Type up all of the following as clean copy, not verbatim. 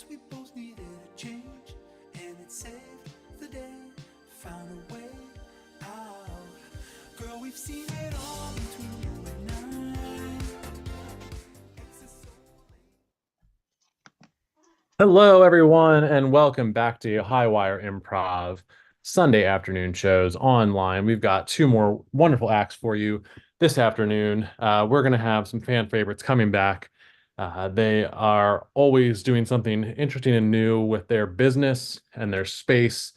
Guess we both needed a change, and it saved the day. Found a way out. Girl, we've seen it all between you and I. Hello, everyone, and welcome back to Highwire Improv Sunday afternoon shows online. We've got two more wonderful acts for you this afternoon. We're going to have some fan favorites coming back. They are always doing something interesting and new with their business and their space.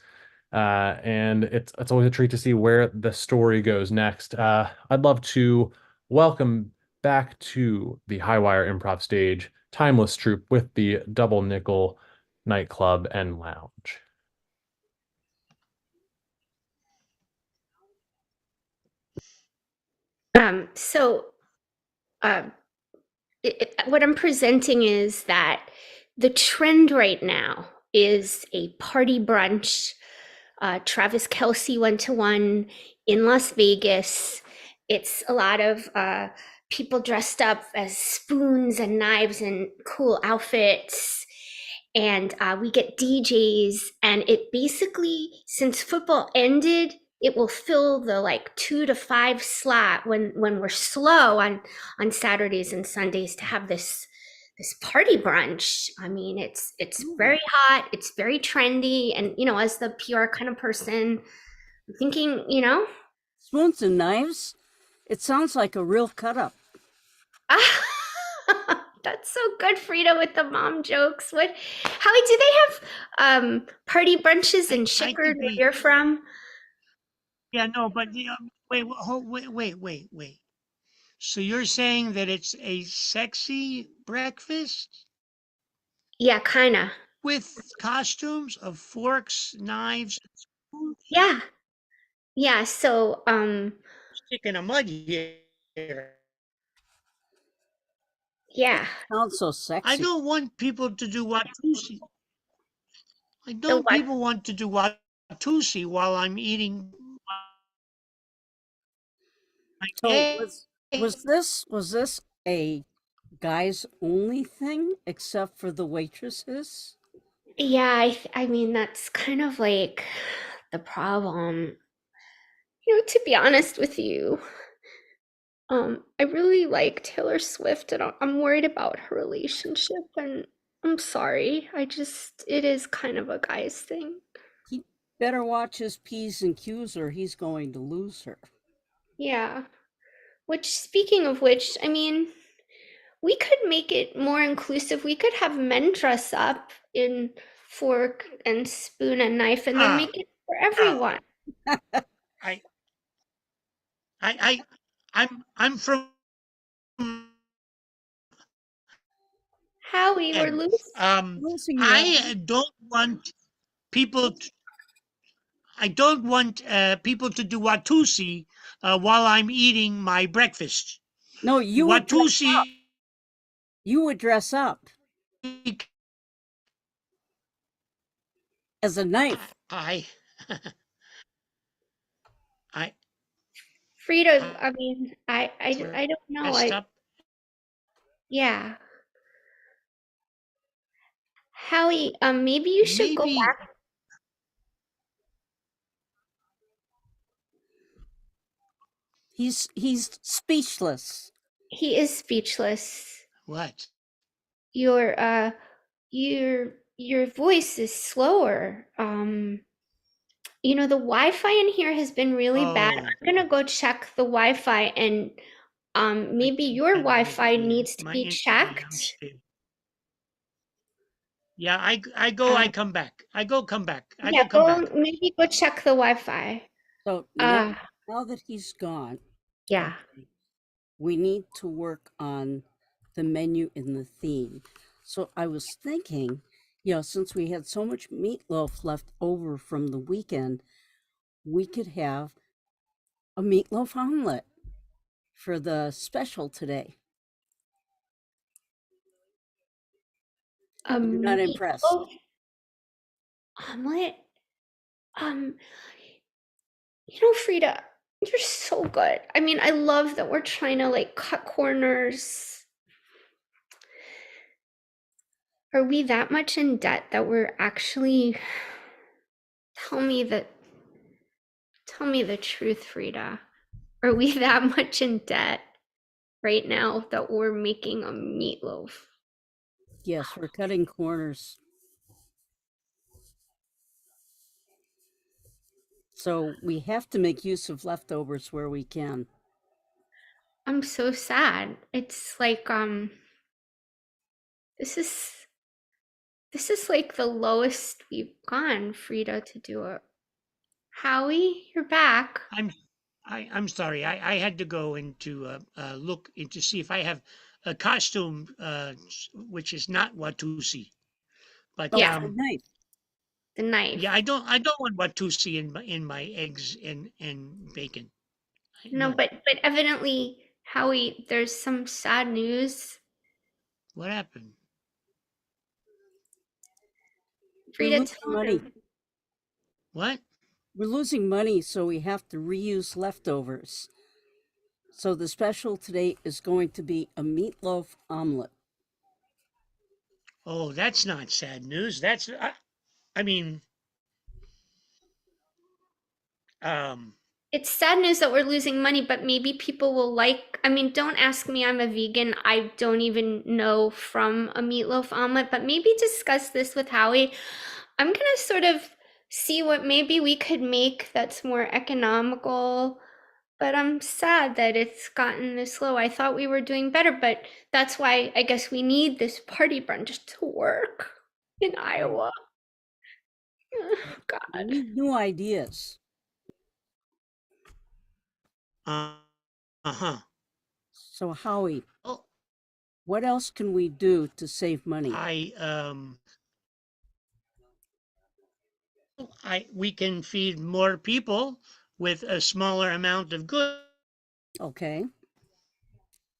And it's always a treat to see where the story goes next. I'd love to welcome back to the Highwire Improv stage Timeless Troupe with the Double Nickel Nightclub and Lounge. So what I'm presenting is that the trend right now is a party brunch. Travis Kelce went to one in Las Vegas. It's a lot of people dressed up as spoons and knives and cool outfits. And we get DJs, and it basically, since football ended, it will fill the like 2 to 5 slot when we're slow on Saturdays and Sundays to have this party brunch. I mean, it's very hot, it's very trendy, and as the PR kind of person, I'm thinking, Spoons and knives? It sounds like a real cut up. That's so good, Frida, with the mom jokes. Howie, do they have party brunches in Shickard where you're from? Yeah, no, but wait. So you're saying that it's a sexy breakfast Yeah, kind of. with costumes of forks, knives, and spoons? Yeah. So, Sticking a mud here. yeah. Sounds so sexy. I don't want people to do Watusi. I The don't what? people want to do Watusi while I'm eating my So cake. was this a guys only thing except for the waitresses? Yeah, I mean, that's kind of like the problem. To be honest with you, I really like Taylor Swift, and I'm worried about her relationship, and I'm sorry. It is kind of a guy's thing. He better watch his P's and Q's or he's going to lose her. Yeah. Which, speaking of which, I mean, we could make it more inclusive. We could have men dress up in fork and spoon and knife, and then make it for everyone. I I'm from Howie, we're Losing you. I don't want people to, I don't want people to do Watusi while I'm eating my breakfast. No, you would dress up. Watusi You would dress up as a knife. I Frida. I mean, I don't know. messed up. Yeah. Howie, maybe you should go Maybe back. He's speechless. He is speechless. what? Your your voice is slower. The Wi-Fi in here has been really bad. Oh. I'm gonna go check the Wi-Fi, and maybe your Wi-Fi needs to be checked. Yeah, I go, I come back. I go, come back. I Yeah, go, come back. maybe go check the Wi-Fi. So now that he's gone, Yeah. we need to work on the menu and the theme. So I was thinking, since we had so much meatloaf left over from the weekend, we could have a meatloaf omelet for the special today. I'm not impressed. Omelet? Frida, you're so good. I mean, I love that we're trying to like cut corners. Are we that much in debt that we're actually tell me the truth, Frida. Are we that much in debt right now that we're making a meatloaf? Yes, we're cutting corners. So we have to make use of leftovers where we can. I'm so sad. It's like this is like the lowest we've gone, Frida, to do it. Howie, you're back. I'm sorry. I had to go into look into see if I have a costume which is not Watusi. But Oh, Yeah. the knife. The knife. yeah, I don't want Watusi in my eggs and bacon. No, but evidently, Howie, there's some sad news. What happened? We're Frida, losing tell money. them. What? We're losing money, so we have to reuse leftovers. So the special today is going to be a meatloaf omelet. Oh, that's not sad news. That's I mean, um, It's sad news that we're losing money, but maybe people will like. I mean, don't ask me, I'm a vegan. I don't even know from a meatloaf omelet, but maybe discuss this with Howie. I'm gonna sort of see what maybe we could make that's more economical. But I'm sad that it's gotten this low. I thought we were doing better, but that's why I guess we need this party brunch to work in Iowa. Oh, We God. need new ideas. uh-huh. So Howie, Well, what else can we do to save money? we can feed more people with a smaller amount of goods. Okay.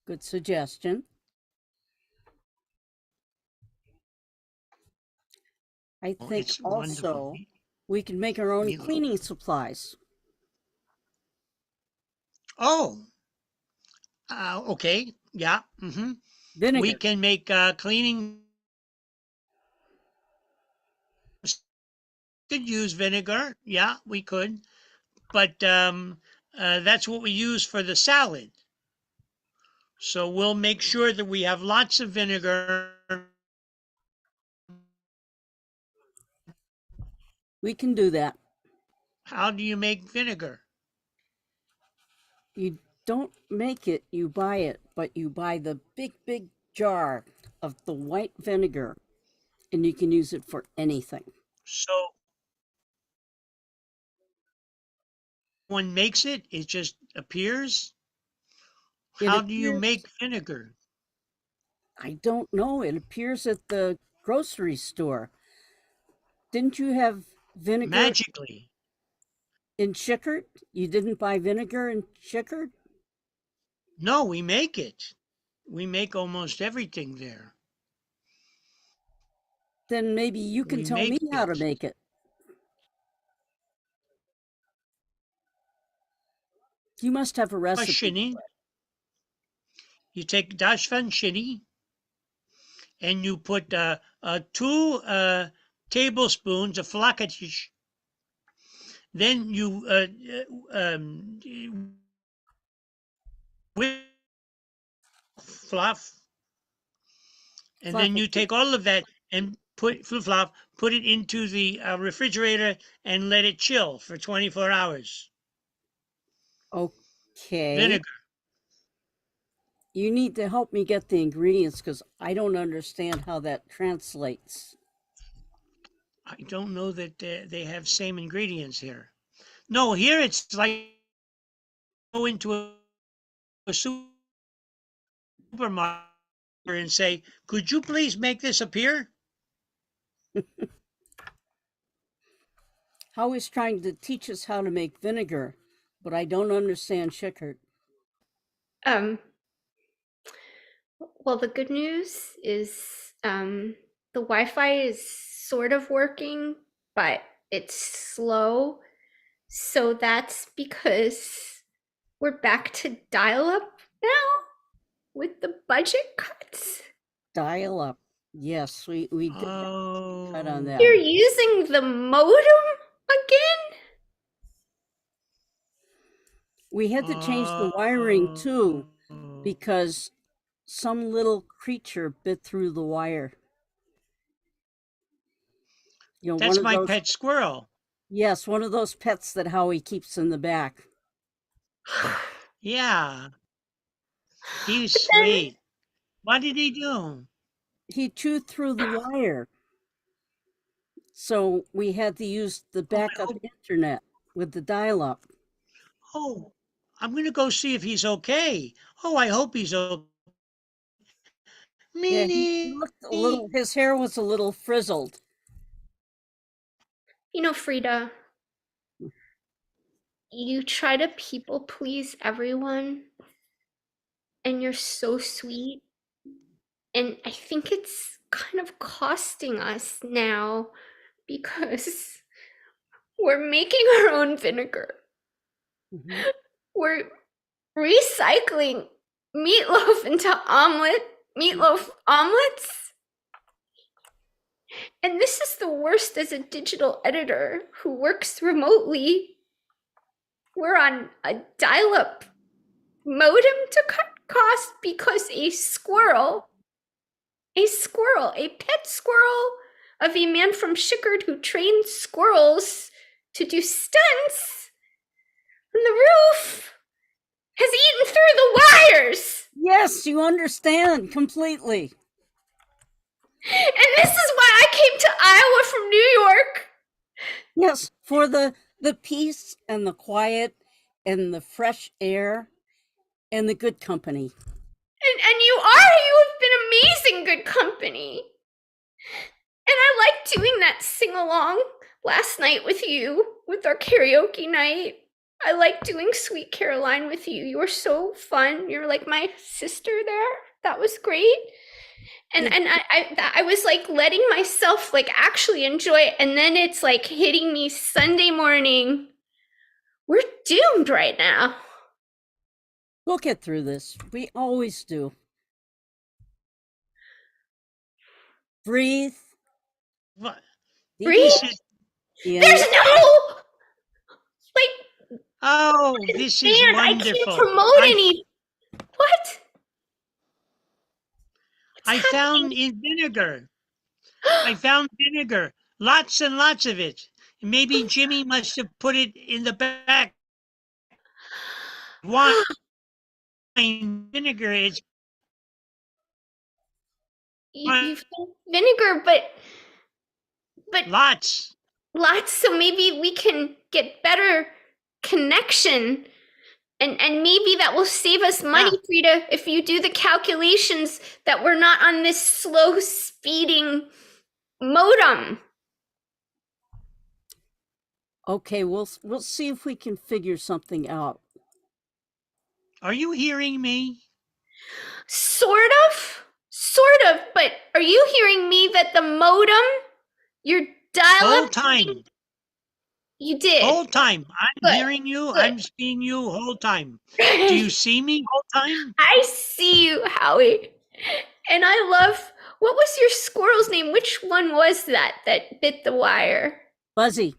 Good suggestion. I think It's wonderful. also we can make our own Meatloaf. cleaning supplies. Oh, okay. Yeah. Vinegar. We can make cleaning. Could use vinegar. Yeah, we could. But that's what we use for the salad. So we'll make sure that we have lots of vinegar. We can do that. How do you make vinegar? You don't make it, you buy it, but you buy the big jar of the white vinegar and you can use it for anything. So one makes it, it just appears. It How do you appears, make vinegar? I don't know, it appears at the grocery store. Didn't you have vinegar Magically. in Chickard? You didn't buy vinegar in Chickard? No, we make it. We make almost everything there. Then maybe you can We tell me make how to it. make it. You must have a recipe. Shinny. You take dash van shinny and you put 2 tablespoons of flakatish. Then you with fluff, and then you take all of that and put it into the refrigerator and let it chill for 24 hours. Okay. Vinegar. You need to help me get the ingredients because I don't understand how that translates. I don't know that they have same ingredients here. No, here it's like go into a supermarket and say, "Could you please make this appear?" Howie's trying to teach us how to make vinegar, but I don't understand Chickard. Um, well, the good news is the Wi-Fi is sort of working, but it's slow. So that's because we're back to dial-up now with the budget cuts. Dial up. Yes, we did cut on Oh, that. You're using the modem again? We had to change the wiring too oh. because some little creature bit through the wire. You know, That's one of my those. pet squirrel. Yes, one of those pets that Howie keeps in the back. Yeah, he's But then sweet. What did he do? He chewed through the wire, so we had to use the Oh, I backup hope. internet with the dial-up. Oh, I'm gonna go see if he's okay. Oh, I hope he's okay. Yeah, he looked a Meanie. little. His hair was a little frizzled. you know, Frida, you try to people please everyone, and you're so sweet. And I think it's kind of costing us now because we're making our own vinegar. Mhm. We're recycling meatloaf into meatloaf omelets. And this is the worst as a digital editor who works remotely. We're on a dial up modem to cut cost because a pet squirrel of a man from Shickard who trains squirrels to do stunts on the roof, has eaten through the wires. Yes, you understand completely. And this is why I came to Iowa from New York. Yes, for the peace and the quiet and the fresh air and the good company. And you have been amazing good company. And I liked doing that sing along last night with you, with our karaoke night. I liked doing Sweet Caroline with you. You were so fun. You're like my sister there. That was great. And I was like letting myself like actually enjoy it. And then it's like hitting me Sunday morning. We're doomed right now. We'll get through this. We always do. Breathe. What? Deep Breathe. This is. in. There's no like Oh, this is band. I can't wonderful. promote any. What? I found in vinegar. I found vinegar, lots and lots of it. Maybe Jimmy must have put it in the back. Wine vinegar. It's You've done vinegar, but lots. lots. So maybe we can get better connection, and maybe that will save us money, Yeah. Frida, if you do the calculations that we're not on this slow speeding modem. Okay, we'll see if we can figure something out. Are you hearing me? Sort of. But are you hearing me that the modem, your dial-up Whole time. You did. Whole time. I'm Good, hearing you. good. I'm seeing you whole time. Do you see me whole time? I see you, Howie. And I love, what was your squirrel's name? Which one was that bit the wire? Buzzy.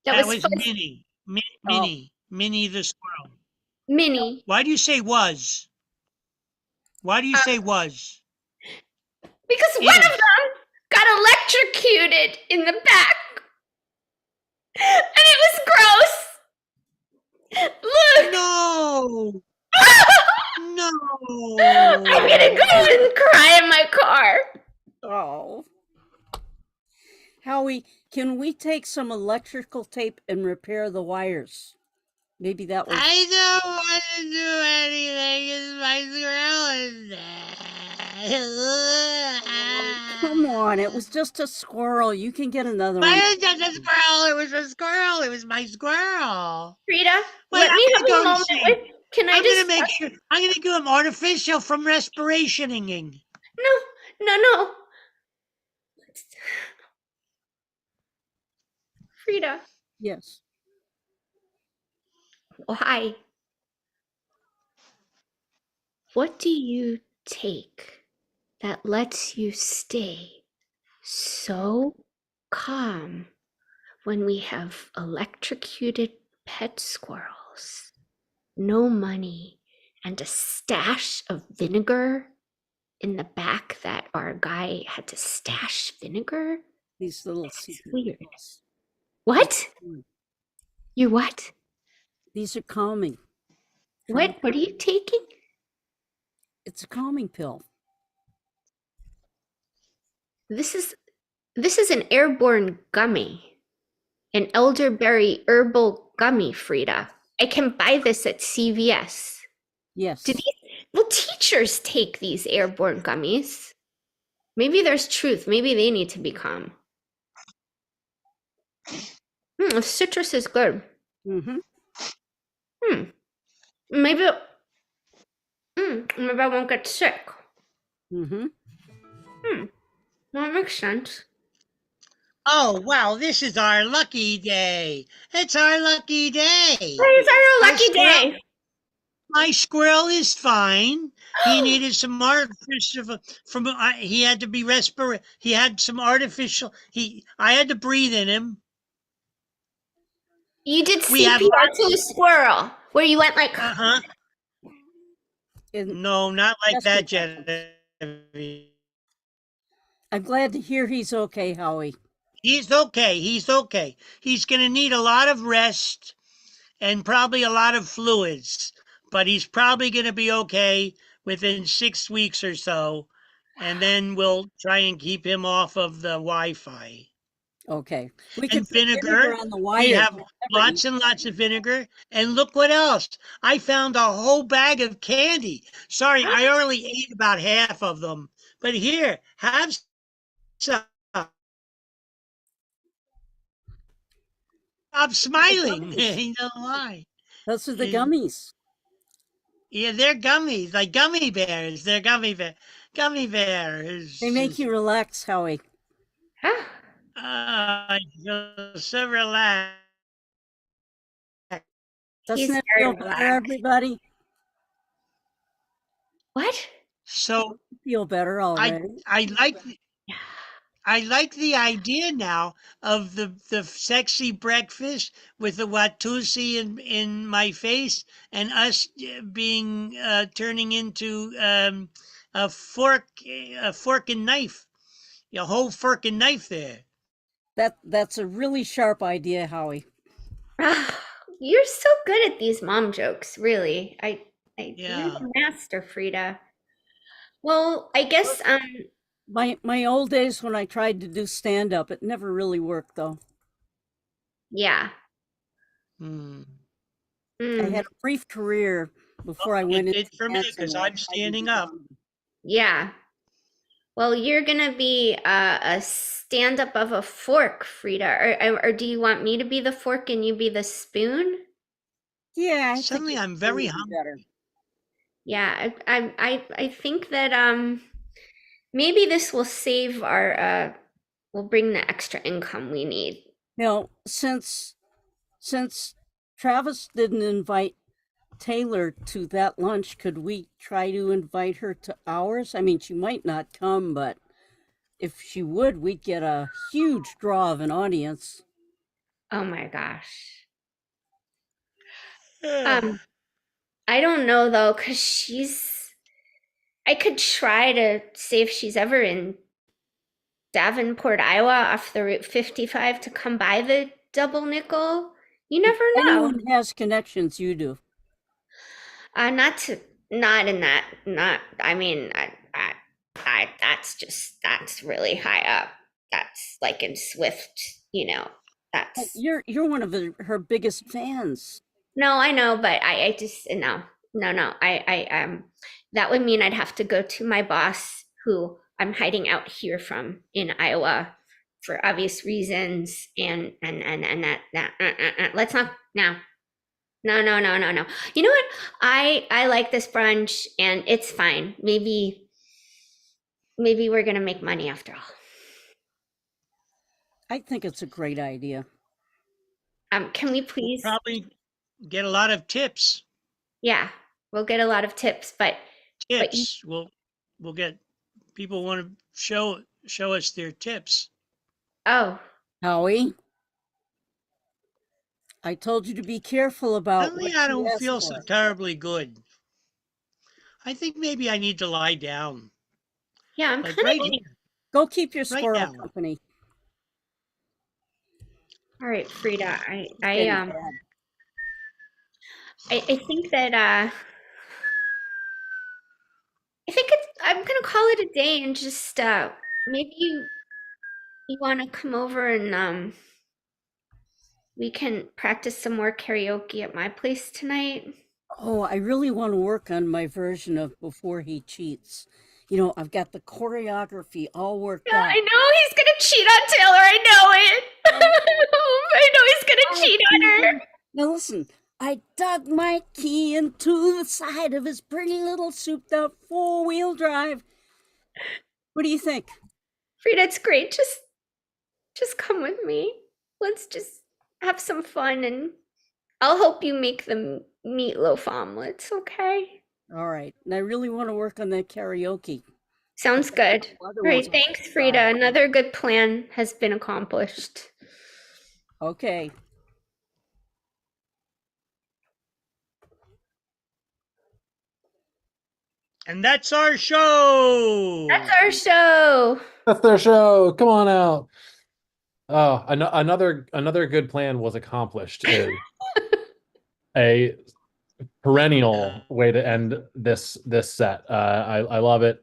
That was Fuzzy. Minnie. Oh. Minnie the squirrel. Minnie. Why do you say was? Why do you say was? Because one of them got electrocuted in the back. And it was gross. Look. No. No. I'm gonna go and cry in my car. Oh. Howie, can we take some electrical tape and repair the wires? Maybe that will. I don't want to do anything. It's my squirrel. Come on, it was just a squirrel. You can get another But one. it's just a squirrel. It was a squirrel. It was my squirrel. Frida, Wait, let me I'm have gonna a go moment see. with, can I I'm just, gonna make sure. I'm gonna do him artificial from respirationing. no. Frida, Yes. why? What do you take that lets you stay so calm when we have electrocuted pet squirrels, no money, and a stash of vinegar in the back that our guy had to stash vinegar? These little It's secret weird. pills. What? You what? These are calming. What are you taking? It's a calming pill. This is an airborne gummy. An elderberry herbal gummy, Frida. I can buy this at CVS. Yes. Well, teachers take these airborne gummies. Maybe there's truth. Maybe they need to be calm. Citrus is good. Mm-hmm. Maybe maybe I won't get sick. Mm-hmm. That makes sense. Oh, wow, this is our lucky day. It's our lucky day. It's our lucky squirrel- day. My squirrel is fine. He needed some artificial he had to be he had some artificial I had to breathe in him. You did We have CPR to a squirrel where you went like, Uh-huh. No, not like that, Genevieve. I'm glad to hear he's okay, Howie. He's okay. He's okay. He's going to need a lot of rest and probably a lot of fluids, but he's probably going to be okay within 6 weeks or so. And then we'll try and keep him off of the Wi-Fi. Okay. We And can put vinegar on the wire. We have lots and lots of vinegar. And look what else. I found a whole bag of candy. Sorry, I only ate about half of them. But here, have some. Stop smiling. You know why? Those are the gummies. Yeah, they're gummies, like gummy bears. They're gummy bears. They make you relax, Howie. I feel so relaxed. Doesn't it feel better, everybody? what? So Feel better already. I like the idea now of the sexy breakfast with the Watusi in my face and us being turning into a fork and knife, a whole fork and knife there. That's a really sharp idea, Howie. You're so good at these mom jokes, really. You're Yeah. the master, Frida. Well, I guess My old days when I tried to do stand up, it never really worked though. yeah. I had a brief career before I went into for me because I'm standing up. Yeah. Well, you're gonna be a stand up of a fork, Frida. Or do you want me to be the fork and you be the spoon? Yeah. Suddenly I'm very hungry. Yeah, I think that maybe this will save our will bring the extra income we need. Now, since Travis didn't invite Taylor to that lunch, could we try to invite her to ours? I mean, she might not come, but if she would, we'd get a huge draw of an audience. Oh my gosh. I don't know though, because I could try to see if she's ever in Davenport, Iowa, off the Route 55 to come by the double nickel. You never know. Anyone has connections, you do. Not in that. Not. I mean, that's really high up. That's like in Swift. That's. You're one of her biggest fans. No, I know, but I just no. That would mean I'd have to go to my boss, who I'm hiding out here from in Iowa for obvious reasons, and that let's not now. No. You know what? I like this brunch and it's fine. Maybe we're gonna make money after all. I think it's a great idea. Can we please probably get a lot of tips? Yeah, we'll get a lot of tips, but We'll get people want to show us their tips. Oh, Howie, I told you to be careful about Suddenly, what I you don't ask feel so for. terribly good. I think maybe I need to lie down, yeah, I'm like kind of right getting. here, Go keep your right squirrel now. company. All right, Frida. It's getting bad. I think that I think I'm gonna call it a day and just maybe you want to come over and we can practice some more karaoke at my place tonight. Oh, I really want to work on my version of Before He Cheats. You know, I've got the choreography all worked Yeah, out. I know he's gonna cheat on Taylor. I know it. I know he's gonna cheat on her. Now listen, I dug my key into the side of his pretty little souped up four-wheel drive. What do you think? Frida, it's great. Just come with me. Let's just have some fun and I'll help you make the meatloaf omelets, okay? All right. And I really want to work on that karaoke. Sounds good. Other All right, ones thanks, I'll Frida. try. Another good plan has been accomplished. Okay. And that's our show. That's our show. That's their show. Come on out. Oh, another good plan was accomplished. Is a perennial way to end this set. I love it.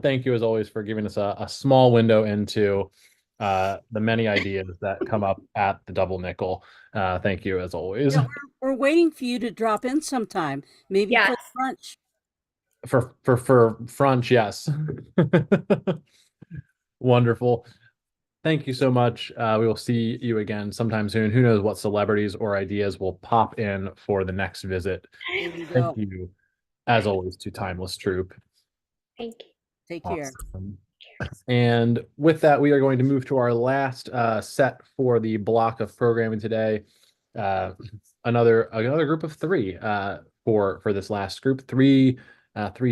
Thank you as always for giving us a small window into the many ideas that come up at the double nickel. Thank you as always. Yeah, we're waiting for you to drop in sometime. Maybe Yes. for brunch. For French, yes. Wonderful. Thank you so much. We will see you again sometime soon. Who knows what celebrities or ideas will pop in for the next visit. There you go. Thank you, as always, to Timeless Troupe. Thank you. Take care. Awesome. And with that, we are going to move to our last set for the block of programming today. Another group of three for this last group. Three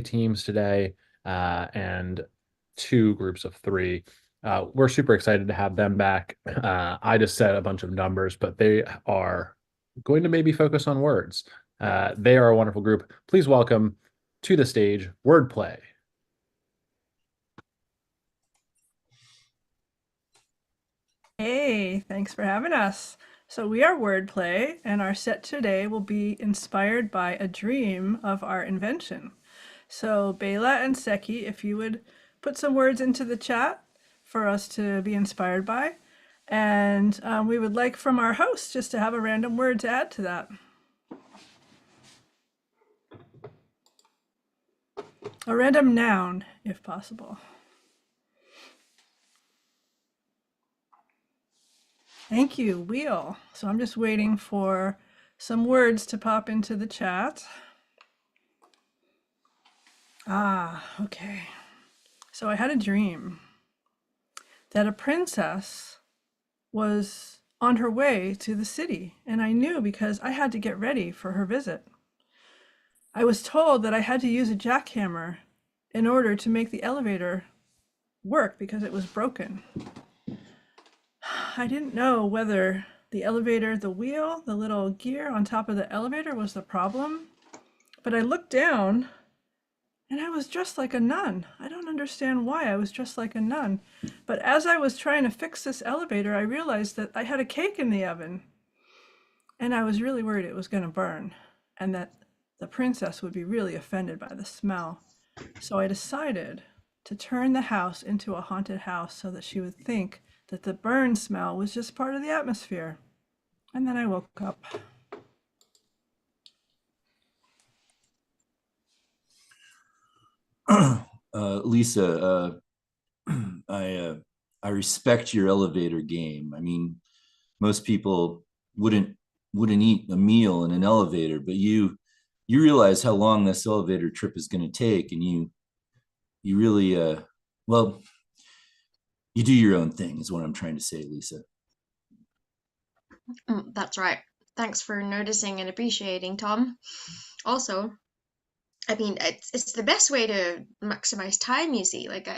teams today and two groups of three. We're super excited to have them back. I just said a bunch of numbers, but they are going to maybe focus on words. They are a wonderful group. Please welcome to the stage Wordplay. Hey, thanks for having us. So we are Wordplay, and our set today will be inspired by a dream of our invention. So Bela and Seki, if you would put some words into the chat for us to be inspired by. And we would like from our host just to have a random word to add to that. A random noun, if possible. Thank you, Wheel. So I'm just waiting for some words to pop into the chat. Okay. So I had a dream that a princess was on her way to the city, and I knew because I had to get ready for her visit. I was told that I had to use a jackhammer in order to make the elevator work because it was broken. I didn't know whether the elevator, the wheel, the little gear on top of the elevator was the problem, but I looked down and I was dressed like a nun. I don't understand why I was dressed like a nun. But as I was trying to fix this elevator, I realized that I had a cake in the oven. And I was really worried it was going to burn and that the princess would be really offended by the smell. So I decided to turn the house into a haunted house so that she would think that the burn smell was just part of the atmosphere. And then I woke up. Lisa, I respect your elevator game. I mean, most people wouldn't eat a meal in an elevator, but you realize how long this elevator trip is going to take, and you really well, you do your own thing is what I'm trying to say, Lisa. That's right. Thanks for noticing and appreciating, Tom. Also, I mean, it's the best way to maximize time, you see. Like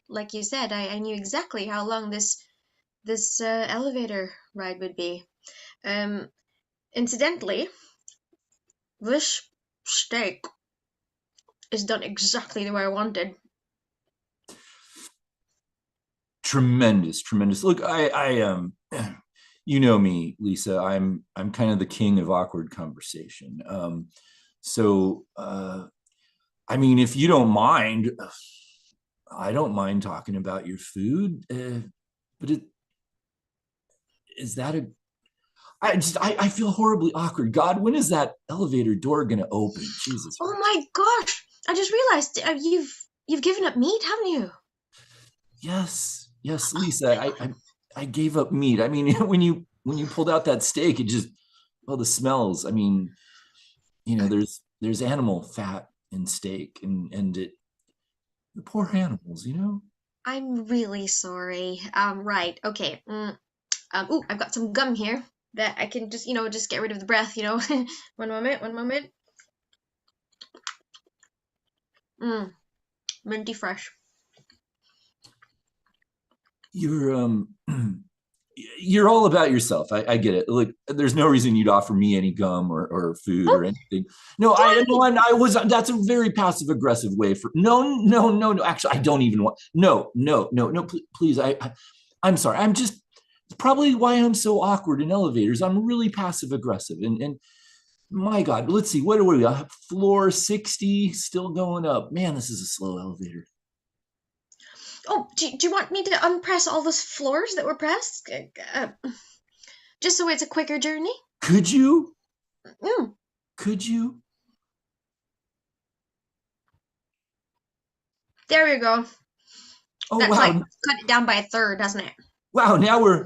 like you said, I knew exactly how long this elevator ride would be. Um, Incidentally, this steak is done exactly the way I wanted. Tremendous. Look, you know me, Lisa. I'm kind of the king of awkward conversation. So I mean, if you don't mind, I don't mind talking about your food. But is that a I feel horribly awkward. God, when is that elevator door gonna open? Jesus Oh Christ. my gosh! I just realized you've given up meat, haven't you? Yes, Lisa. I gave up meat. I mean, when you pulled out that steak, it just the smells. I mean, there's animal fat in steak, and the poor animals. I'm really sorry. Right. Okay. Ooh, I've got some gum here that I can just get rid of the breath. One moment. One moment. Minty fresh. You're you're all about yourself. I get it. Look, there's no reason you'd offer me any gum or food or Oh, anything. No, I no, I was. That's a very passive aggressive way for. No. Actually, I don't even want. No. Please, I'm sorry. I'm just. It's probably why I'm so awkward in elevators. I'm really passive aggressive, and my God, let's see. What are we? Floor 60, still going up. Man, this is a slow elevator. oh, do you want me to unpress all those floors that were pressed? Just so it's a quicker journey? Could you? Mm. Could you? There we go. Oh, That's wow. like cut it down by a third, doesn't it? Wow, now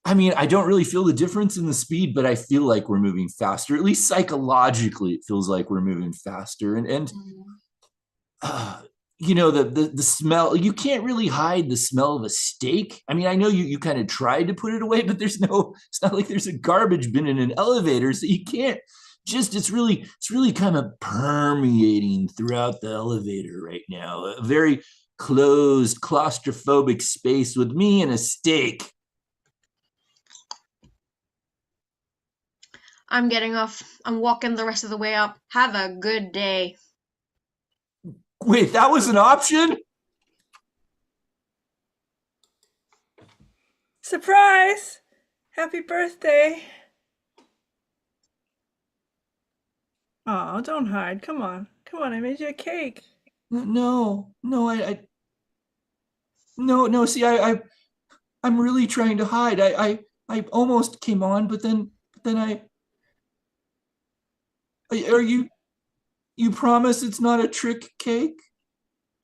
I mean, I don't really feel the difference in the speed, but I feel like we're moving faster. At least psychologically, it feels like we're moving faster. And the smell, you can't really hide the smell of a steak. I mean, I know you kind of tried to put it away, but it's not like there's a garbage bin in an elevator, so you can't it's really kind of permeating throughout the elevator right now. A very closed, claustrophobic space with me and a steak. I'm getting off. I'm walking the rest of the way up. Have a good day. Wait, that was an option? Surprise! Happy birthday! Oh, don't hide. Come on. I made you a cake. No, no. See, I'm really trying to hide. I almost came on, but then are you promise it's not a trick cake?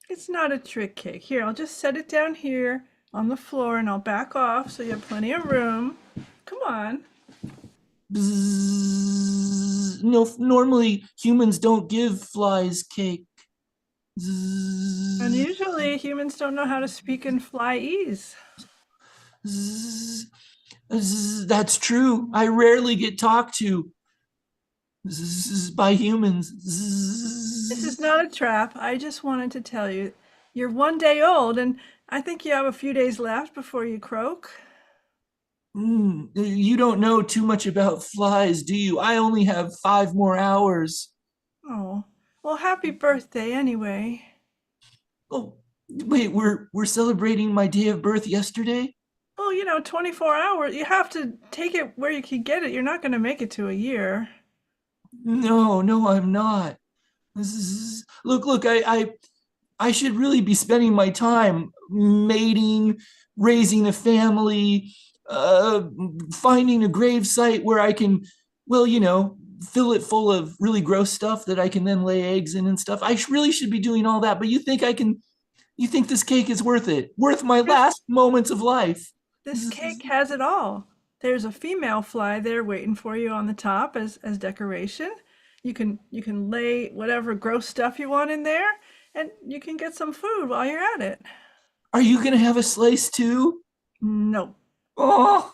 It's not a trick cake. Here, I'll just set it down here on the floor and I'll back off so you have plenty of room. Come on. Bzzz. No, normally humans don't give flies cake. Bzzz. And usually humans don't know how to speak in flyese. Bzzz. Bzzz. That's true. I rarely get talked to by humans. This is not a trap. I just wanted to tell you, you're 1 day old and I think you have a few days left before you croak. You don't know too much about flies, do you? I only have 5 more hours. Oh, well, happy birthday anyway. Oh, wait, we're celebrating my day of birth yesterday? Well, 24 hours. You have to take it where you can get it. You're not going to make it to a year. No, I'm not. Look, I should really be spending my time mating, raising a family, finding a grave site where I can, fill it full of really gross stuff that I can then lay eggs in and stuff. I really should be doing all that, but you think this cake is worth it? Worth my last moments of life? This cake has it all. There's a female fly there waiting for you on the top as decoration. You can lay whatever gross stuff you want in there, and you can get some food while you're at it. Are you gonna have a slice too? No. Oh,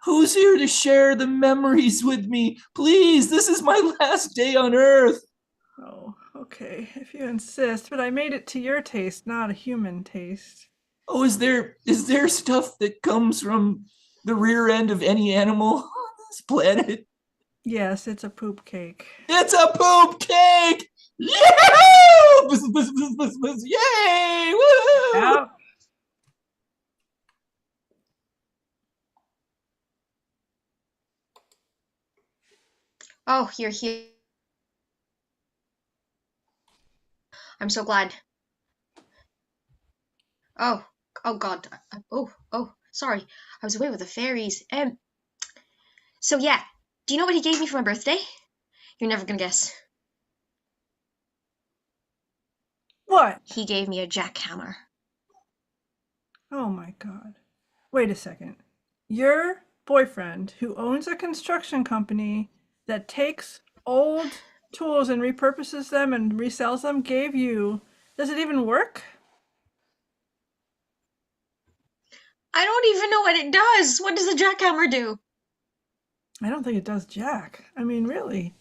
who's here to share the memories with me? Please, this is my last day on Earth. Oh, okay, if you insist, but I made it to your taste, not a human taste. Oh, is there stuff that comes from the rear end of any animal on this planet? Yes, it's a poop cake. It's a poop cake! Yahoo! Buzz, buzz, buzz, buzz, buzz. Yay! Woo! Yep. Oh, you're here. I'm so glad. Oh, oh God. Oh, sorry. I was away with the fairies. So yeah, do you know what he gave me for my birthday? You're never gonna guess. What? He gave me a jackhammer. Oh my God. Wait a second. Your boyfriend, who owns a construction company that takes old tools and repurposes them and resells them, gave you. Does it even work? I don't even know what it does. What does a jackhammer do? I don't think it does jack. I mean, really.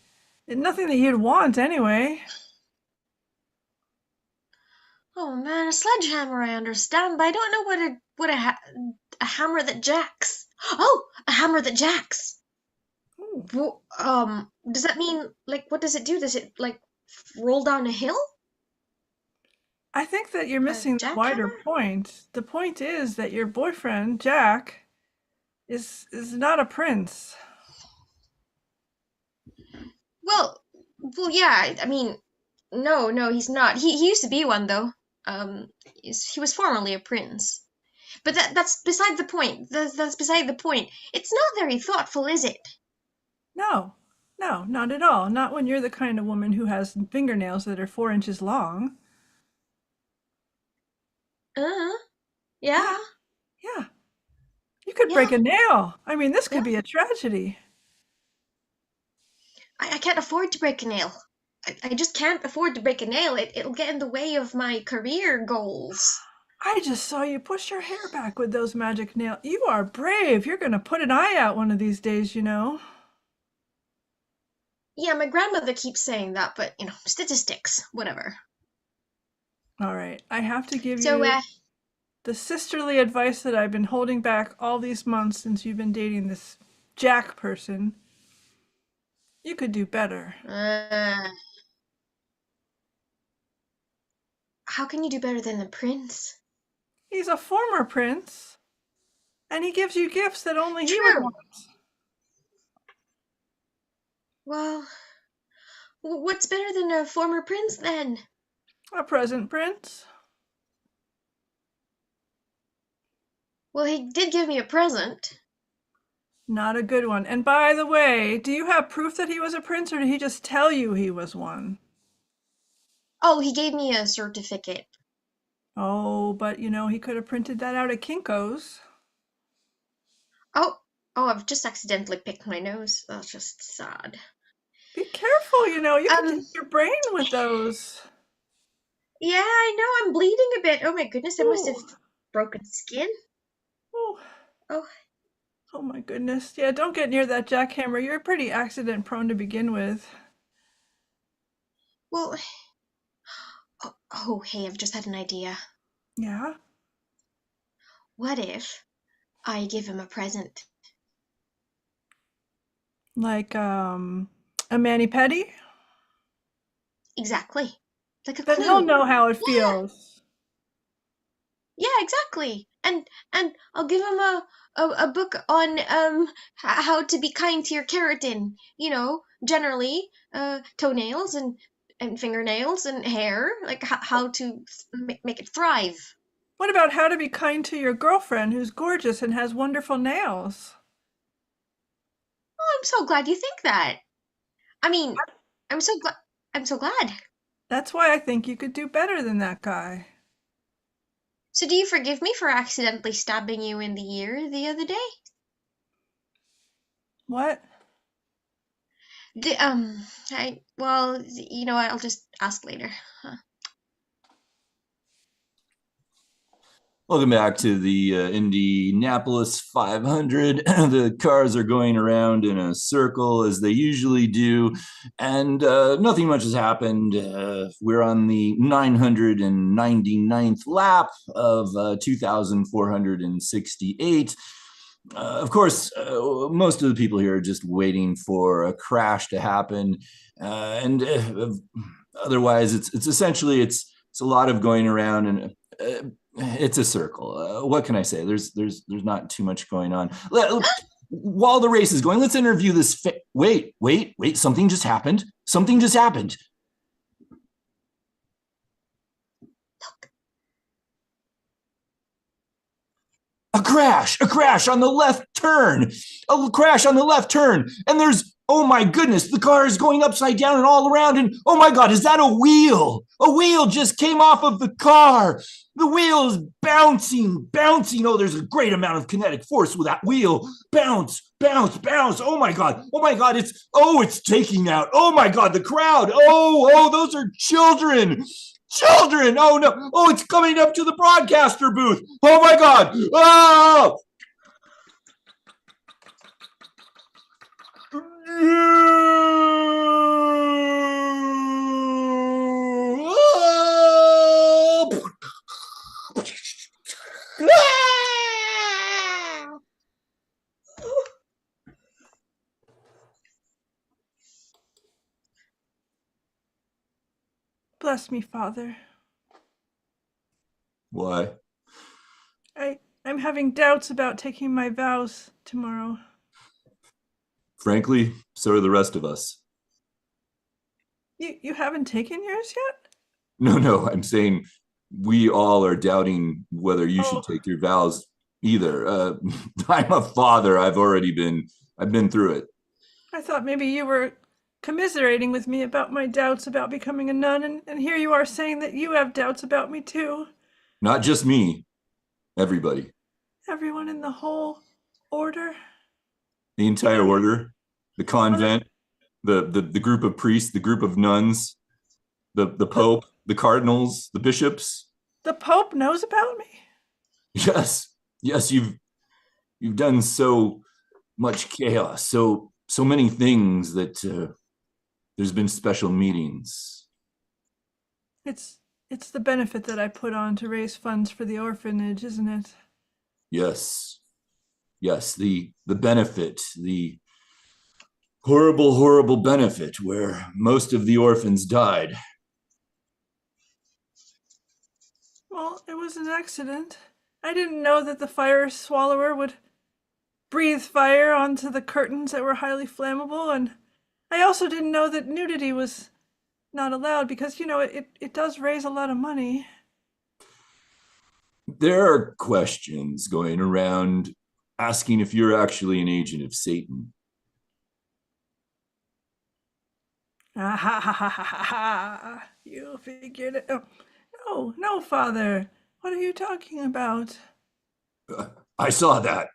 Nothing that you'd want anyway. Oh man, a sledgehammer I understand, but I don't know a hammer that jacks. Oh, a hammer that jacks. Ooh. Does that mean like what does it do? Does it like roll down a hill? I think that you're missing the wider jackhammer? point. The point is that your boyfriend, Jack, is not a prince. Well, yeah. I mean, no, he's not. He used to be one though. He was formerly a prince. But that's beside the point. That's beside the point. It's not very thoughtful, is it? No, no, not at all. Not when you're the kind of woman who has fingernails that are 4 inches long. Uh-huh. Yeah. Yeah, you could break Yeah. a nail. I mean, this Yeah. could be a tragedy. I can't afford to break a nail. I just can't afford to break a nail. It'll get in the way of my career goals. I just saw you push your hair back with those magic nails. You are brave. You're going to put an eye out one of these days, you know. Yeah, my grandmother keeps saying that, but statistics, whatever. All right, I have to give So, you the sisterly advice that I've been holding back all these months since you've been dating this Jack person. You could do better. How can you do better than the prince? He's a former prince, and he gives you gifts that only he would True. want. Well, what's better than a former prince then? A present prince? Well, he did give me a present. Not a good one. And by the way, do you have proof that he was a prince, or did he just tell you he was one? Oh, he gave me a certificate. Oh, but he could have printed that out at Kinko's. Oh, I've just accidentally picked my nose. That's just sad. Be careful, you could hit Um, your brain with those. yeah, I know, I'm bleeding a bit. Oh my goodness, I must have Ooh. broken skin. Oh. Oh, Oh my goodness. Yeah, don't get near that jackhammer. You're pretty accident prone to begin with. well, hey, I've just had an idea. Yeah? What if I give him a present? Like, a mani-pedi? Exactly. Like a Then he'll clue. know how it Yeah, feels. yeah, exactly. And I'll give him a book on how to be kind to your keratin. Generally, toenails and fingernails and hair, like how to make it thrive. What about how to be kind to your girlfriend who's gorgeous and has wonderful nails? Oh, I'm so glad you think that. I mean, I'm so glad. I'm so glad. That's why I think you could do better than that guy. So, do you forgive me for accidentally stabbing you in the ear the other day? What? I'll just ask later. Huh. Welcome back to the Indianapolis 500. The cars are going around in a circle as they usually do, and nothing much has happened. We're on the 999th lap of 2,468. Of course, most of the people here are just waiting for a crash to happen, and otherwise, it's essentially it's a lot of going around and. It's a circle. What can I say? There's not too much going on. While the race is going, let's interview this. Wait! Something just happened. Something just happened. A crash on the left turn. A crash on the left turn. And there's, oh my goodness, the car is going upside down and all around. And oh my God, is that a wheel? A wheel just came off of the car. The wheel is bouncing. Oh, there's a great amount of kinetic force with that wheel. Bounce. Oh my God. It's taking out. Oh my God, the crowd. Oh, those are children. Oh no. Oh, it's coming up to the broadcaster booth. Oh my God. Oh! Bless me, Father. Why? I'm having doubts about taking my vows tomorrow. Frankly, so are the rest of us. You haven't taken yours yet? No, I'm saying we all are doubting whether you should take your vows either. I'm a father. I've been through it. I thought maybe you were commiserating with me about my doubts about becoming a nun, and here you are saying that you have doubts about me too. Not just me, everybody. Everyone in the whole order? The entire order, the convent, the group of priests, the group of nuns, the Pope, the cardinals, the bishops. The Pope knows about me? Yes, you've done so much chaos, so many things that there's been special meetings. It's the benefit that I put on to raise funds for the orphanage, isn't it? Yes, the benefit, the horrible benefit where most of the orphans died. Well, it was an accident. I didn't know that the fire swallower would breathe fire onto the curtains that were highly flammable, and I also didn't know that nudity was not allowed because, it does raise a lot of money. There are questions going around asking if you're actually an agent of Satan. Ah, ha, ha, ha, ha, ha. You figured it. Oh, no, Father. What are you talking about? I saw that.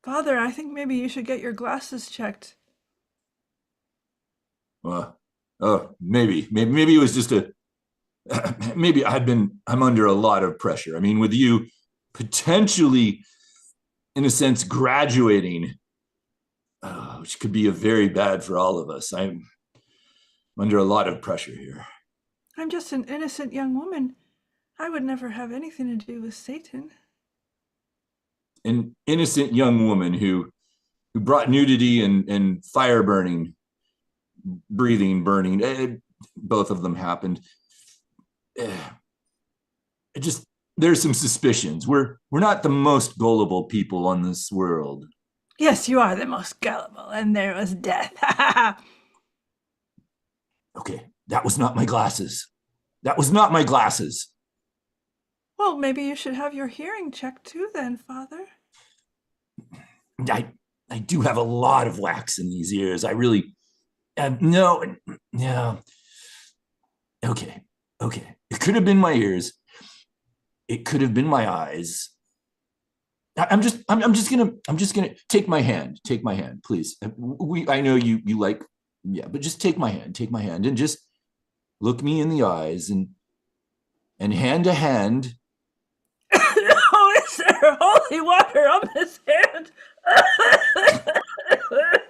Father, I think maybe you should get your glasses checked. Maybe it was just maybe I'm under a lot of pressure. I mean, with you potentially, in a sense, graduating, which could be very bad for all of us. I'm under a lot of pressure here. I'm just an innocent young woman. I would never have anything to do with Satan. An innocent young woman who brought nudity and fire burning, burning. Both of them happened. There's some suspicions. We're not the most gullible people on this world. Yes, you are the most gullible, and there was death. Okay, that was not my glasses. Well, maybe you should have your hearing checked too then, Father. I do have a lot of wax in these ears. I really, no. Okay. It could have been my ears. It could have been my eyes. I'm just gonna take my hand, please. I know you like, but just take my hand, and just look me in the eyes, and hand to hand. Oh, is there holy water on this hand?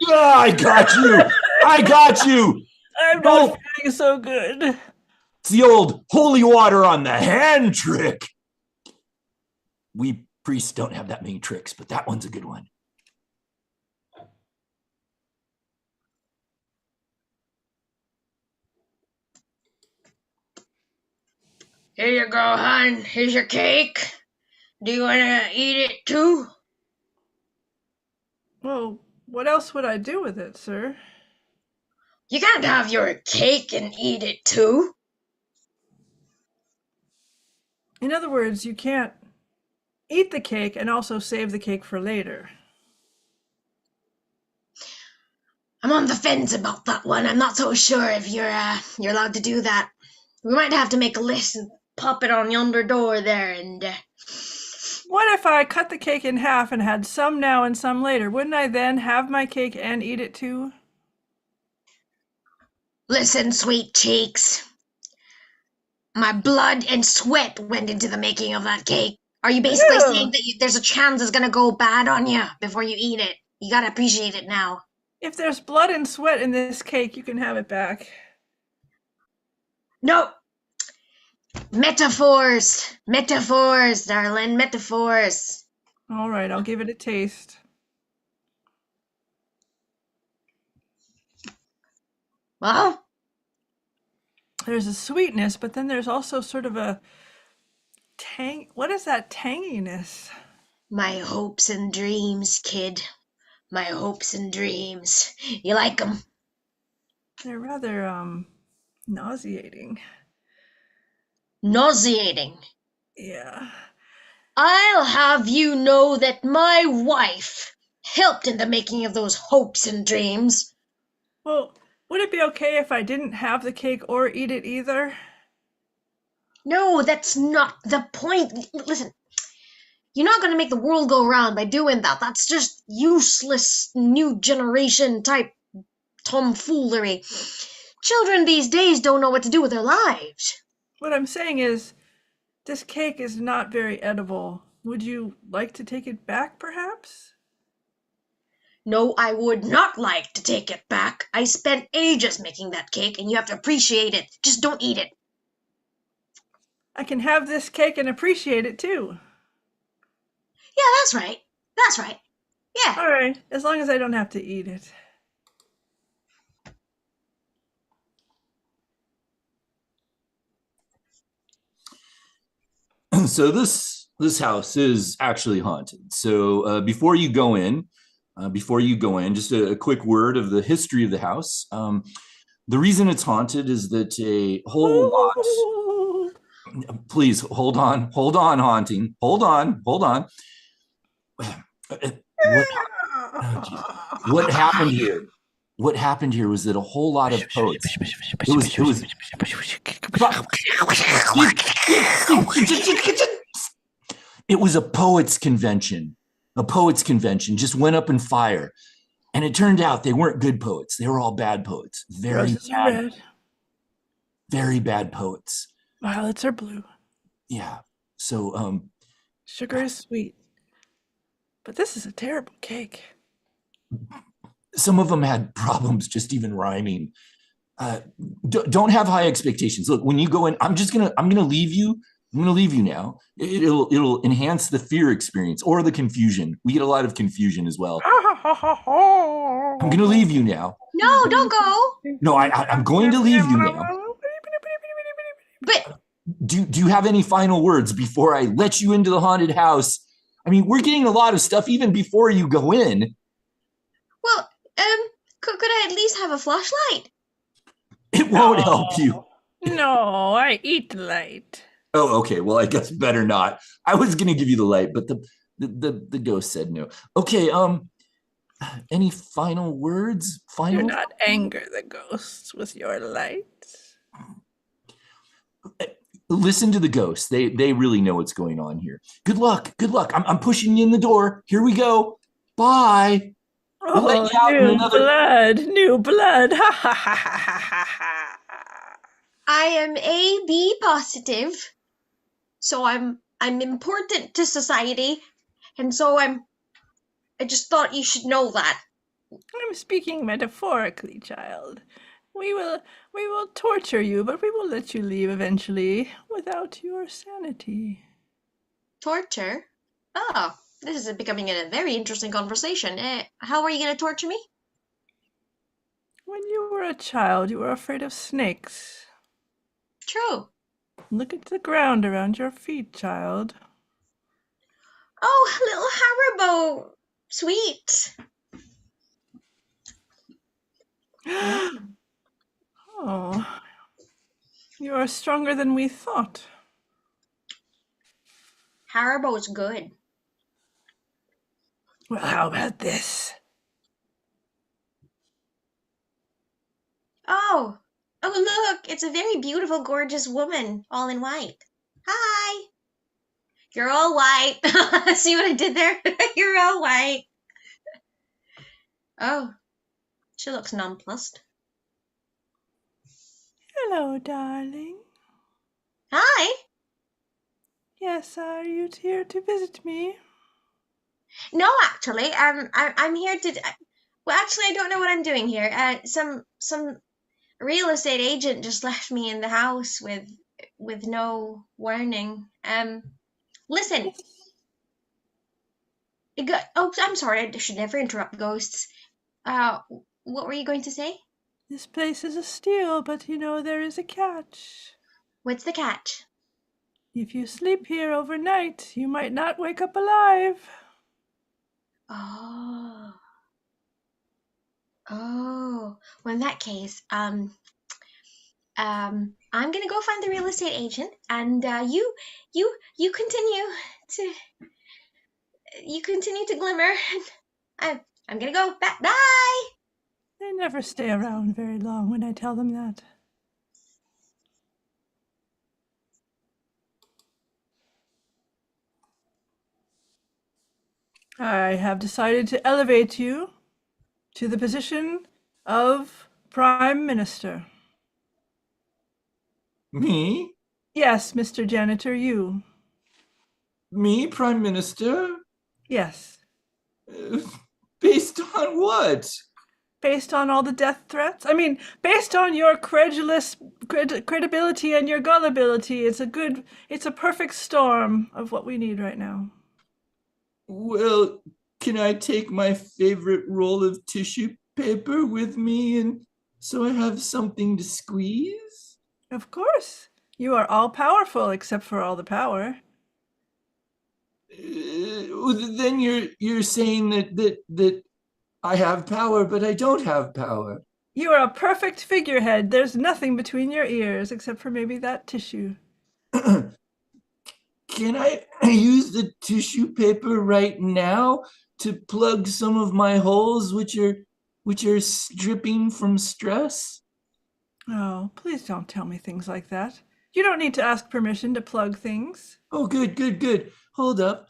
Yeah, I got you. I got you. I'm not feeling so good. It's the old holy water on the hand trick. We priests don't have that many tricks, but that one's a good one. Here you go, hon. Here's your cake. Do you want to eat it too? Well, what else would I do with it, sir? You can't have your cake and eat it too. In other words, you can't eat the cake and also save the cake for later. I'm on the fence about that one. I'm not so sure if you're allowed to do that. We might have to make a list and pop it on yonder door there and... What if I cut the cake in half and had some now and some later? Wouldn't I then have my cake and eat it too? Listen, sweet cheeks. My blood and sweat went into the making of that cake. Are you basically saying that there's a chance it's gonna go bad on you before you eat it? You gotta appreciate it now. If there's blood and sweat in this cake, you can have it back. No. Metaphors, darling, metaphors. All right, I'll give it a taste. Well, there's a sweetness, but then there's also sort of a tang. What is that tanginess? My hopes and dreams, kid. My hopes and dreams. You like them? They're rather nauseating. Nauseating? Yeah. I'll have you know that my wife helped in the making of those hopes and dreams. Well, would it be okay if I didn't have the cake or eat it either? No, that's not the point. Listen, you're not going to make the world go round by doing that. That's just useless new generation type tomfoolery. Children these days don't know what to do with their lives. What I'm saying is, this cake is not very edible. Would you like to take it back, perhaps? No, I would not like to take it back. I spent ages making that cake, and you have to appreciate it. Just don't eat it. I can have this cake and appreciate it, too. Yeah, that's right. That's right. Yeah. All right, as long as I don't have to eat it. So this house is actually haunted. So before you go in, just a quick word of the history of the house. The reason it's haunted is that a whole lot. Please hold on, haunting. Hold on. What happened here? What happened here was that a whole lot of poets. It was a poets convention. A poets convention just went up in fire, and it turned out they weren't good poets. They were all bad poets. Very bad poets. Violets are blue. Yeah. So sugar is sweet. But this is a terrible cake. Some of them had problems just even rhyming. Don't have high expectations. Look, when you go in, I'm gonna leave you. I'm gonna leave you now. It'll enhance the fear experience or the confusion. We get a lot of confusion as well. I'm gonna leave you now. No, don't go. No, I'm going to leave you now. But do you have any final words before I let you into the haunted house? I mean, we're getting a lot of stuff even before you go in. Well, could I at least have a flashlight? It won't help you. No, I eat the light. Oh, okay. Well, I guess better not. I was gonna give you the light, but the ghost said no. Okay. Any final words? Do not anger the ghosts with your light. Listen to the ghosts. They really know what's going on here. Good luck. I'm pushing you in the door. Here we go. Bye. We'll let you out in another... New blood. Ha ha ha ha ha ha. I am AB positive, so I'm important to society, and so I just thought you should know that. I'm speaking metaphorically, child. We will torture you, but we will let you leave eventually without your sanity. Torture? Oh, this is becoming a very interesting conversation. How are you going to torture me? When you were a child, you were afraid of snakes. True. Look at the ground around your feet, child. Oh, little Haribo. Sweet. Oh, you are stronger than we thought. Haribo's good. Well, how about this? Oh, look, it's a very beautiful, gorgeous woman, all in white. Hi. You're all white. See what I did there? You're all white. Oh, she looks nonplussed. Hello, darling. Hi. Yes, are you here to visit me? No, actually, I'm here to. Well, actually, I don't know what I'm doing here. Some real estate agent just left me in the house with no warning. Listen. Oh, I'm sorry. I should never interrupt ghosts. What were you going to say? This place is a steal, but you know there is a catch. What's the catch? If you sleep here overnight, you might not wake up alive. Oh. Oh. Well, in that case, I'm gonna go find the real estate agent, and you continue to glimmer. I'm gonna go. Bye. They never stay around very long when I tell them that. I have decided to elevate you to the position of Prime Minister. Me? Yes, Mr. Janitor, you. Me, Prime Minister? Yes. Based on what? Based on all the death threats? I mean, based on your credibility and your gullibility, it's a perfect storm of what we need right now. Well, can I take my favorite roll of tissue paper with me and so I have something to squeeze? Of course. You are all powerful except for all the power. Then you're saying that I have power, but I don't have power. You are a perfect figurehead. There's nothing between your ears except for maybe that tissue. Can I use the tissue paper right now to plug some of my holes which are dripping from stress? Oh, please don't tell me things like that. You don't need to ask permission to plug things. Oh, good. Hold up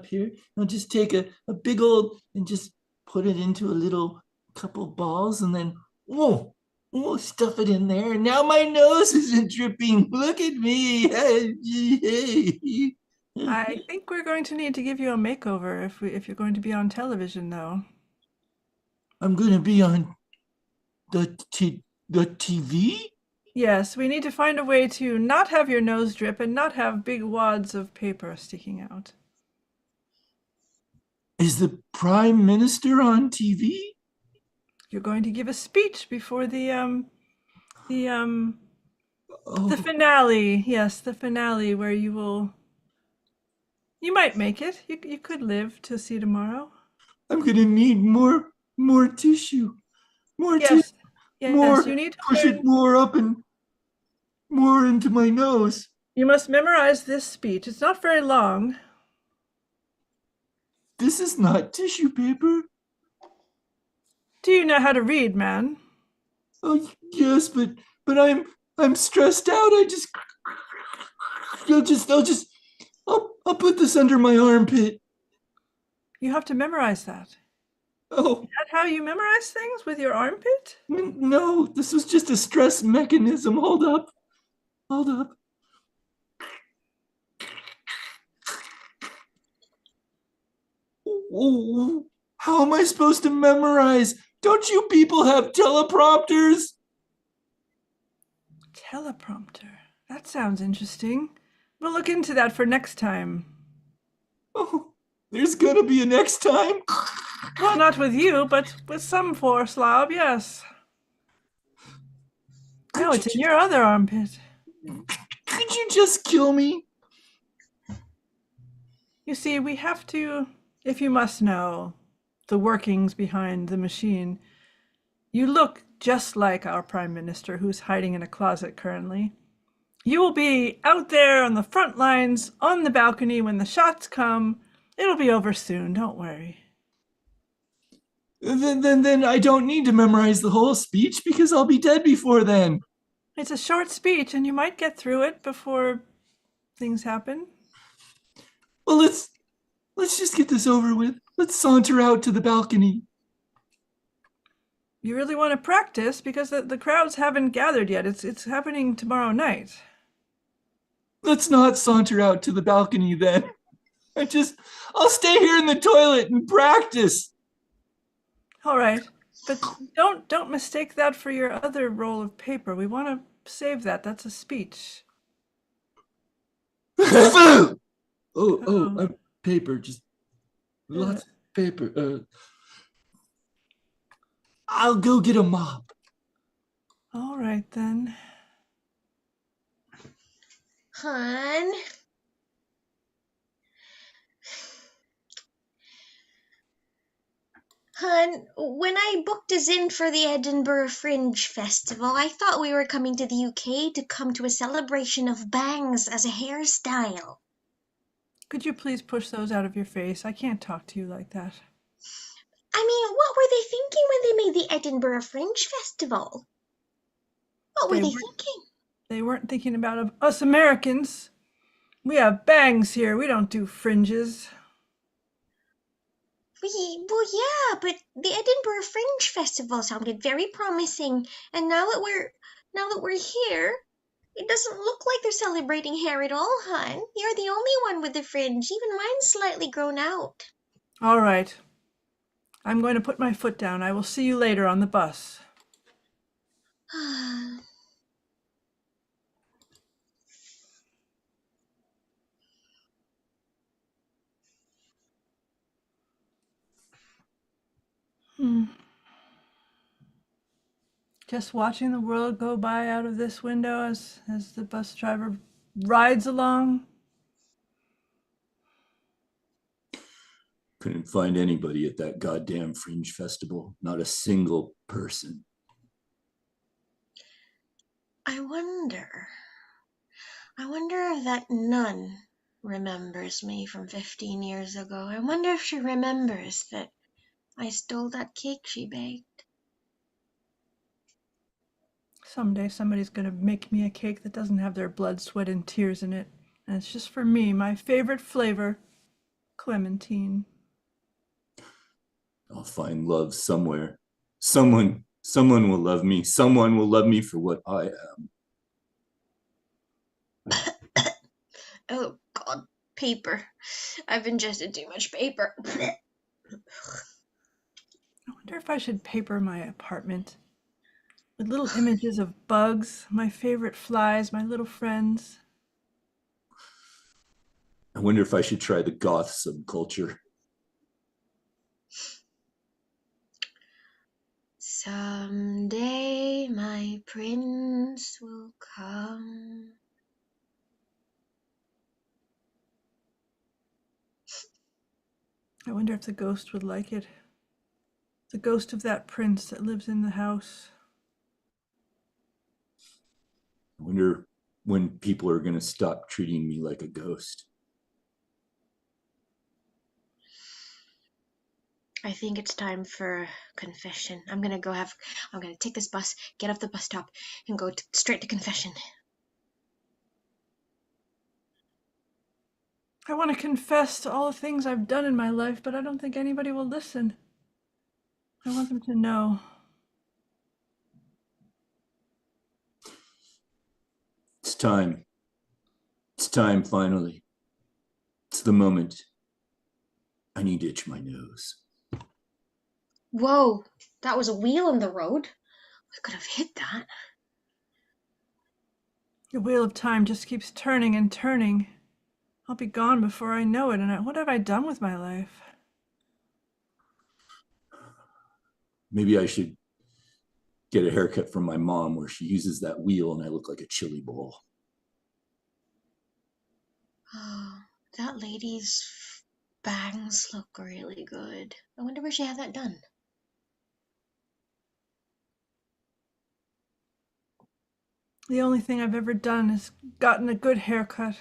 here. I'll just take a big old and just put it into a little couple balls and then whoa, stuff it in there. And now my nose isn't dripping. Look at me. I think we're going to need to give you a makeover if you're going to be on television, though. I'm going to be on the TV? Yes, we need to find a way to not have your nose drip and not have big wads of paper sticking out. Is the Prime Minister on TV? You're going to give a speech before the finale. Yes, the finale where you might make it. You could live to see tomorrow. I'm gonna need more tissue. Yes, more, you need to push it more up and more into my nose. You must memorize this speech. It's not very long. This is not tissue paper. Do you know how to read, man? Oh yes, but I'm stressed out. I'll put this under my armpit. You have to memorize that. Oh. Is that how you memorize things, with your armpit? No, this was just a stress mechanism. Hold up. Hold up. Oh, how am I supposed to memorize? Don't you people have teleprompters? Teleprompter. That sounds interesting. We'll look into that for next time. Oh, there's gonna be a next time? Well, not with you, but with some poor slob, yes. Now it's in your other armpit. Could you just kill me? You see, we have to, if you must know, the workings behind the machine. You look just like our Prime Minister, who's hiding in a closet currently. You will be out there on the front lines, on the balcony when the shots come. It'll be over soon, don't worry. Then I don't need to memorize the whole speech because I'll be dead before then. It's a short speech, and you might get through it before things happen. Well, let's just get this over with. Let's saunter out to the balcony. You really want to practice because the crowds haven't gathered yet. It's happening tomorrow night. Let's not saunter out to the balcony then. I'll stay here in the toilet and practice. All right, but don't mistake that for your other roll of paper. We want to save that. That's a speech. Paper, just lots of paper. I'll go get a mop. All right then. Hun? Hun, when I booked us in for the Edinburgh Fringe Festival, I thought we were coming to the UK to come to a celebration of bangs as a hairstyle. Could you please push those out of your face? I can't talk to you like that. I mean, what were they thinking when they made the Edinburgh Fringe Festival? What were they thinking? They weren't thinking about us Americans. We have bangs here. We don't do fringes. Well, yeah, but the Edinburgh Fringe Festival sounded very promising, and now that we're here, it doesn't look like they're celebrating hair at all, hun. You're the only one with the fringe. Even mine's slightly grown out. All right. I'm going to put my foot down. I will see you later on the bus. Just watching the world go by out of this window as the bus driver rides along. Couldn't find anybody at that goddamn Fringe Festival. Not a single person. I wonder if that nun remembers me from 15 years ago. I wonder if she remembers that I stole that cake she baked. Someday somebody's going to make me a cake that doesn't have their blood, sweat, and tears in it. And it's just for me, my favorite flavor, clementine. I'll find love somewhere. Someone will love me. Someone will love me for what I am. Oh, God, paper. I've ingested too much paper. I wonder if I should paper my apartment with little images of bugs, my favorite flies, my little friends. I wonder if I should try the goth subculture. Someday my prince will come. I wonder if the ghost would like it. The ghost of that prince that lives in the house. I wonder when people are going to stop treating me like a ghost. I think it's time for confession. I'm gonna take this bus, get off the bus stop, and go straight to confession. I want to confess to all the things I've done in my life, but I don't think anybody will listen. I want them to know. It's time. It's time, finally. It's the moment. I need to itch my nose. Whoa, that was a wheel in the road. I could have hit that. The wheel of time just keeps turning and turning. I'll be gone before I know it, and what have I done with my life? Maybe I should get a haircut from my mom where she uses that wheel and I look like a chili bowl. Oh, that lady's bangs look really good. I wonder where she had that done. The only thing I've ever done is gotten a good haircut.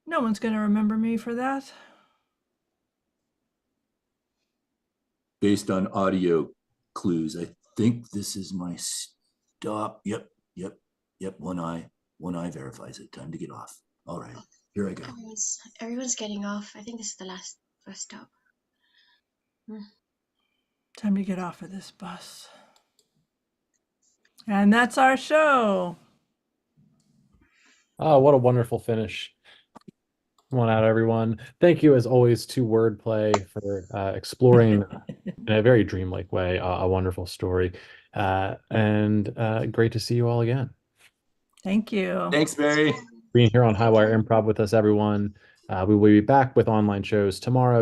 No one's going to remember me for that. Based on audio clues, I think this is my stop. Yep. One eye verifies it. Time to get off. All right, here I go. Everyone's getting off. I think this is the last bus stop. Time to get off of this bus. And that's our show. Oh, what a wonderful finish. Come on out, everyone. Thank you, as always, to Wordplay for exploring in a very dreamlike way a wonderful story. And great to see you all again. Thank you. Thanks, Barry. Being here on Highwire Improv with us, everyone. We will be back with online shows tomorrow,